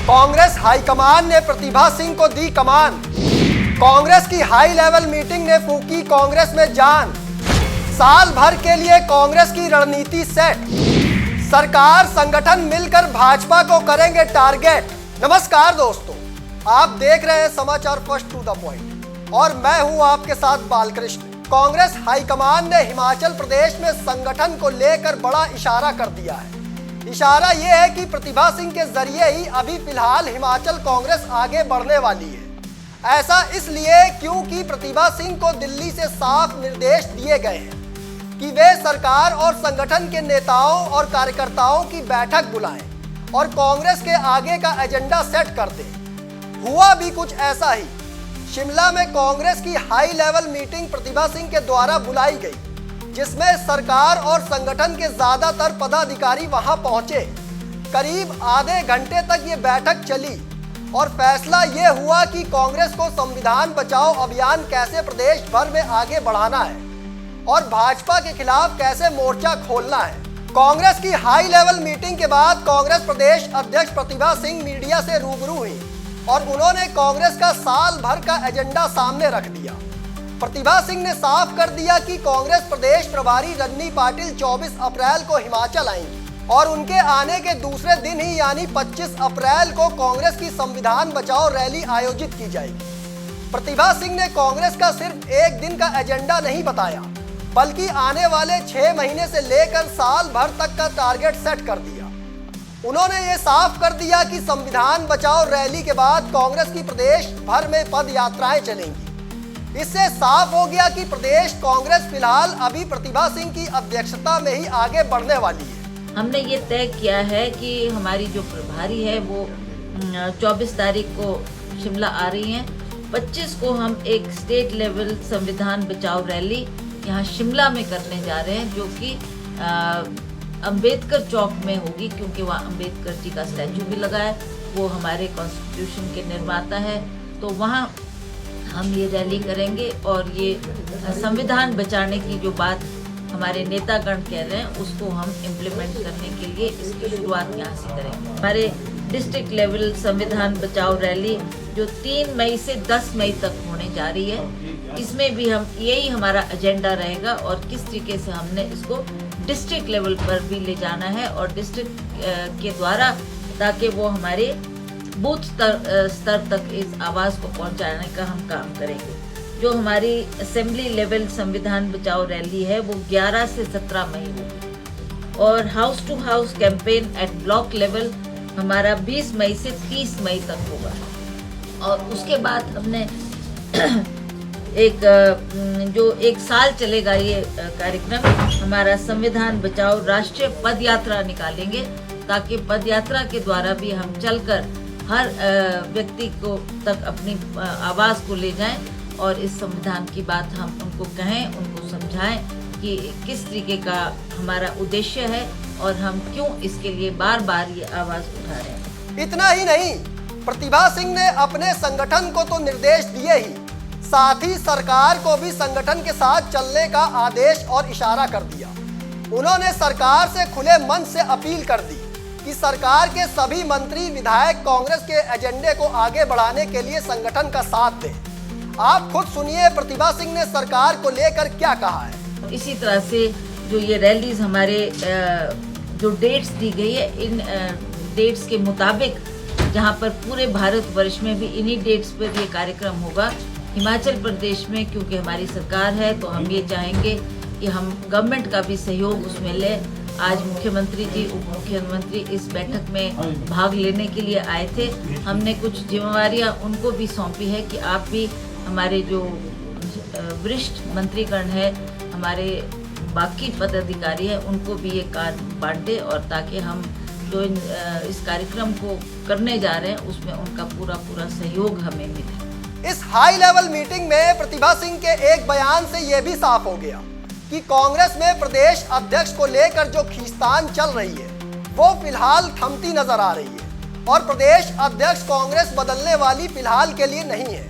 Congress high command ने प्रतिभा सिंह को दी कमान। कांग्रेस की हाई लेवल मीटिंग ने फूंकी कांग्रेस में जान। साल भर के लिए कांग्रेस की रणनीति सेट। सरकार संगठन मिलकर भाजपा को करेंगे टारगेट। नमस्कार दोस्तों, आप देख रहे हैं समाचार फर्स्ट टू द पॉइंट और मैं हूं आपके साथ बालकृष्ण। कांग्रेस हाईकमान ने हिमाचल प्रदेश में संगठन को लेकर बड़ा इशारा कर दिया है। इशारा यह है कि प्रतिभा सिंह के जरिए ही अभी फिलहाल हिमाचल कांग्रेस आगे बढ़ने वाली है। ऐसा इसलिए क्योंकि प्रतिभा सिंह को दिल्ली से साफ निर्देश दिए गए हैं कि वे सरकार और संगठन के नेताओं और कार्यकर्ताओं की बैठक बुलाएं और कांग्रेस के आगे का एजेंडा सेट कर दें। हुआ भी कुछ ऐसा ही। शिमला में कांग्रेस की high level meeting Pratibha Singh के द्वारा बुलाई गई, जिसमें सरकार और संगठन के ज्यादातर पदाधिकारी वहां पहुंचे। करीब आधे घंटे तक ये बैठक चली और फैसला ये हुआ कि कांग्रेस को संविधान बचाओ अभियान कैसे प्रदेश भर में आगे बढ़ाना है और भाजपा के खिलाफ कैसे मोर्चा खोलना है। कांग्रेस की हाई लेवल मीटिंग के बाद कांग्रेस प्रदेश अध्यक्ष प्रतिभा सिंह मीडिया से रूबरू हुई और उन्होंने कांग्रेस का साल भर का एजेंडा सामने रख दिया। प्रतिभा सिंह ने साफ कर दिया कि कांग्रेस प्रदेश प्रभारी रजनी पाटिल 24 अप्रैल को हिमाचल आएंगी और उनके आने के दूसरे दिन ही यानी 25 अप्रैल को कांग्रेस की संविधान बचाओ रैली आयोजित की जाएगी। प्रतिभा सिंह ने कांग्रेस का सिर्फ एक दिन का एजेंडा नहीं बताया, बल्कि आने वाले 6 महीने से लेकर साल भर तक का टारगेट सेट कर दिया। उन्होंने ये साफ कर दिया कि संविधान बचाओ रैली के बाद कांग्रेस की प्रदेश भर में पद यात्राएं चलेंगी। इससे साफ हो गया कि प्रदेश कांग्रेस फिलहाल अभी प्रतिभा सिंह की अध्यक्षता में ही आगे बढ़ने वाली है। हमने ये तय किया है कि हमारी जो प्रभारी है वो 24 तारीख को शिमला आ रही हैं। 25 को हम एक स्टेट लेवल संविधान बचाओ रैली यहाँ शिमला में करने जा रहे हैं, जो कि अंबेडकर चौक में होगी, क्योंकि वहाँ अंबेडकर जी का स्टैचू भी लगा है। वो हमारे कॉन्स्टिट्यूशन के निर्माता है, तो वहाँ हम ये रैली करेंगे और ये संविधान बचाने की जो बात हमारे नेतागण कह रहे हैं उसको हम इम्प्लीमेंट करने के लिए इसकी शुरुआत यहाँ से करेंगे। हमारे डिस्ट्रिक्ट लेवल संविधान बचाओ रैली जो 3 मई से 10 मई तक होने जा रही है, इसमें भी हम यही हमारा एजेंडा रहेगा और किस तरीके से हमने इसको डिस्ट्रिक्ट लेवल पर भी ले जाना है और डिस्ट्रिक्ट के द्वारा, ताकि वो हमारे बूथ स्तर तक इस आवाज़ को पहुंचाने का हम काम करेंगे। जो हमारी असेंबली लेवल संविधान बचाओ रैली है वो 11 से 17 मई होगी और house to house campaign at block level हमारा 20 मई से 30 मई तक होगा। और उसके बाद हमने एक साल चलेगा ये कार्यक्रम, हमारा संविधान बचाओ राष्ट्रीय पद यात्रा निकालेंगे, ताकि पद यात्रा के द्वारा भी हम चलकर हर व्यक्ति को तक अपनी आवाज़ को ले जाएं और इस संविधान की बात हम उनको कहें, उनको समझाएं कि किस तरीके का हमारा उद्देश्य है और हम क्यों इसके लिए बार बार ये आवाज़ उठा रहे हैं। इतना ही नहीं, प्रतिभा सिंह ने अपने संगठन को तो निर्देश दिए ही, साथ ही सरकार को भी संगठन के साथ चलने का आदेश और इशारा कर दिया। उन्होंने सरकार से खुले मन से अपील कर दी कि सरकार के सभी मंत्री विधायक कांग्रेस के एजेंडे को आगे बढ़ाने के लिए संगठन का साथ दें। आप खुद सुनिए प्रतिभा सिंह ने सरकार को लेकर क्या कहा है। इसी तरह से जो ये रैलीज हमारे जो डेट्स दी गई है, इन डेट्स के मुताबिक जहाँ पर पूरे भारतवर्ष में भी इन्हीं डेट्स पर ये कार्यक्रम होगा। हिमाचल प्रदेश में क्योंकि हमारी सरकार है तो हम ये चाहेंगे कि हम गवर्नमेंट का भी सहयोग उसमें लें। आज मुख्यमंत्री जी, उप मुख्यमंत्री इस बैठक में भाग लेने के लिए आए थे। हमने कुछ जिम्मेवारियां उनको भी सौंपी है कि आप भी हमारे जो वरिष्ठ मंत्रीगण है, हमारे बाकी पदाधिकारी हैं, उनको भी ये कार्य बांटे और ताकि हम जो इस कार्यक्रम को करने जा रहे हैं उसमें उनका पूरा सहयोग हमें मिले। इस हाई लेवल मीटिंग में प्रतिभा सिंह के एक बयान से यह भी साफ हो गया कि कांग्रेस में प्रदेश अध्यक्ष को लेकर जो खींचतान चल रही है वो फिलहाल थमती नजर आ रही है और प्रदेश अध्यक्ष कांग्रेस बदलने वाली फिलहाल के लिए नहीं है।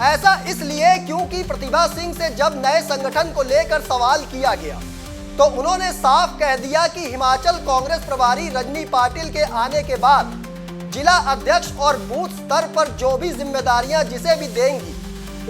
ऐसा इसलिए क्योंकि प्रतिभा सिंह से जब नए संगठन को लेकर सवाल किया गया तो उन्होंने साफ कह दिया कि हिमाचल कांग्रेस प्रभारी रजनी पाटिल के आने के बाद जिला अध्यक्ष और बूथ स्तर पर जो भी जिम्मेदारियां जिसे भी देंगी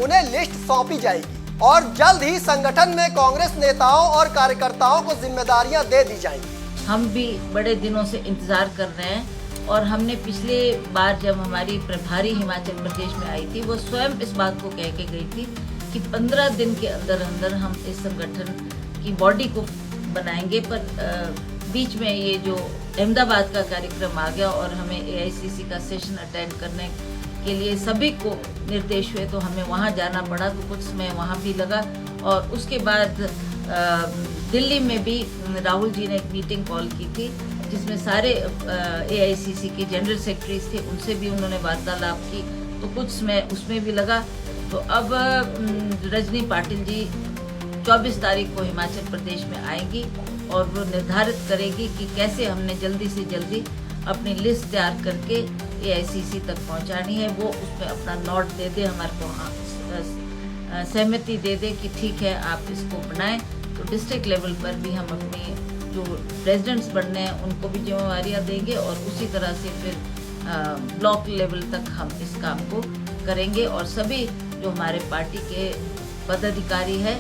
उन्हें लिस्ट सौंपी जाएगी और जल्द ही संगठन में कांग्रेस नेताओं और कार्यकर्ताओं को जिम्मेदारियां दे दी जाएंगी। हम भी बड़े दिनों से इंतजार कर रहे हैं और हमने पिछले बार जब हमारी प्रभारी हिमाचल प्रदेश में आई थी वो स्वयं इस बात को कह के गई थी कि 15 दिन के अंदर अंदर हम इस संगठन की बॉडी को बनाएंगे, पर बीच में ये जो अहमदाबाद का कार्यक्रम आ गया और हमें AICC का सेशन अटेंड करने के लिए सभी को निर्देश हुए तो हमें वहाँ जाना पड़ा, तो कुछ समय वहाँ भी लगा। और उसके बाद दिल्ली में भी राहुल जी ने एक मीटिंग कॉल की थी जिसमें सारे AICC के जनरल सेक्रेटरीज थे, उनसे भी उन्होंने वार्तालाप की, तो कुछ समय उसमें भी लगा। तो अब रजनी पाटिल जी 24 तारीख को हिमाचल प्रदेश में आएंगी और वो निर्धारित करेगी कि कैसे हमने जल्दी से जल्दी अपनी लिस्ट तैयार करके AICC तक पहुंचानी है। वो उसमें अपना नोट दे दे, हमारे को सहमति दे दे कि ठीक है आप इसको बनाएं, तो डिस्ट्रिक्ट लेवल पर भी हम अपने जो प्रेसिडेंट्स बनने हैं उनको भी जिम्मेवारियां देंगे और उसी तरह से फिर ब्लॉक लेवल तक हम इस काम को करेंगे और सभी जो हमारे पार्टी के पदाधिकारी हैं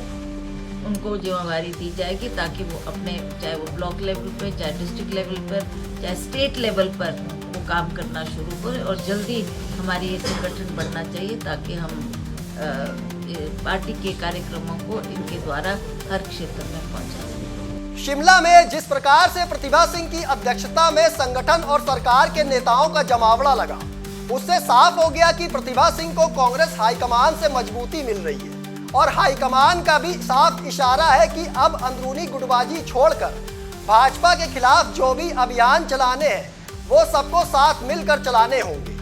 उनको जिम्मेवारी दी जाएगी ताकि वो अपने चाहे वो ब्लॉक लेवल पर, चाहे डिस्ट्रिक्ट लेवल पर, चाहे स्टेट लेवल पर वो काम करना शुरू करें और जल्दी हमारी ये संगठन बनना चाहिए ताकि हम पार्टी के कार्यक्रमों को इनके द्वारा हर क्षेत्र में पहुंचा सकें। शिमला में जिस प्रकार से प्रतिभा सिंह की अध्यक्षता में संगठन और सरकार के नेताओं का जमावड़ा लगा, उससे साफ हो गया कि प्रतिभा सिंह को कांग्रेस हाईकमान से मजबूती मिल रही है और हाईकमान का भी साफ इशारा है कि अब अंदरूनी गुटबाजी छोड़कर भाजपा के खिलाफ जो भी अभियान चलाने हैं वो सबको साथ मिलकर चलाने होंगे।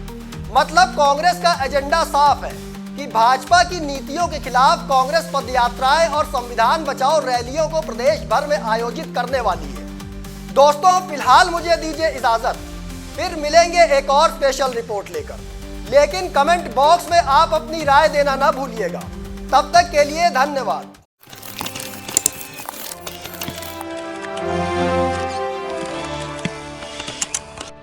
मतलब कांग्रेस का एजेंडा साफ है कि भाजपा की नीतियों के खिलाफ कांग्रेस पदयात्राएं और संविधान बचाओ रैलियों को प्रदेश भर में आयोजित करने वाली है। दोस्तों, फिलहाल मुझे दीजिए इजाजत, फिर मिलेंगे एक और स्पेशल रिपोर्ट लेकर, लेकिन कमेंट बॉक्स में आप अपनी राय देना ना भूलिएगा। तब तक के लिए धन्यवाद।